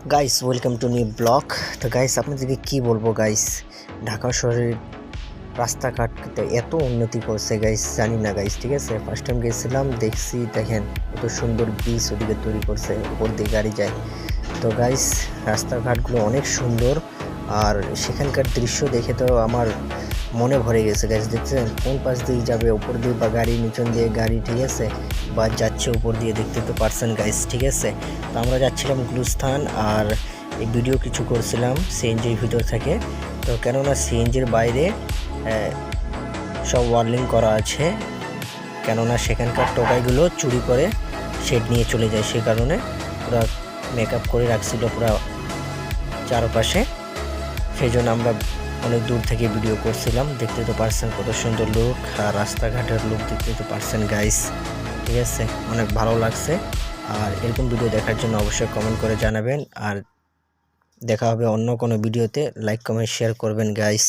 Guys welcome to new blog. তো guys আপনাদেরকে কি বলবো গাইস, ঢাকা শহরের রাস্তাঘাট এত উন্নতি করছে গাইস, জানি না গাইস। ঠিক আছে, ফার্স্ট টাইম গেছিলাম, দেখছি, দেখেন কত সুন্দর ব্রিজ ওদিকে তৈরি করছে, উপর দিয়ে গাড়ি যায়। তো গাইস রাস্তাঘাটগুলো অনেক সুন্দর, আর সেখানকার দৃশ্য দেখে তো আমার মনে ভরে গেছে গাইস। দেখছেন কোন পাশ দিয়ে যাবে, উপর দিয়ে বা গাড়ি নিচন দিয়ে গাড়ি, ঠিক আছে, বা যাচ্ছে উপর দিয়ে, দেখতে তো পারছেন গাইস। ঠিক আছে, তো আমরা যাচ্ছিলাম গুলিস্তান, আর এই ভিডিও কিছু করছিলাম সিএনজির ভিতর থেকে। তো কেননা সিএনজির বাইরে সব ওয়ার্লিং করা আছে, কেননা সেখানকার টোকাইগুলো চুরি করে শেড নিয়ে চলে যায়, সে কারণে পুরো মেকআপ করে রাখছিল পুরো চারপাশে। সেই জন্য আমরা অনেক দূর থেকে ভিডিও করছিলাম। দেখতে তো পারছেন কত সুন্দর লুক, আর রাস্তাঘাটের লুক দেখতে তো পারছেন গাইস। ঠিক আছে, অনেক ভালো লাগছে। আর এরকম ভিডিও দেখার জন্য অবশ্যই কমেন্ট করে জানাবেন, আর দেখা হবে অন্য কোনো ভিডিওতে। লাইক কমেন্ট শেয়ার করবেন গাইস।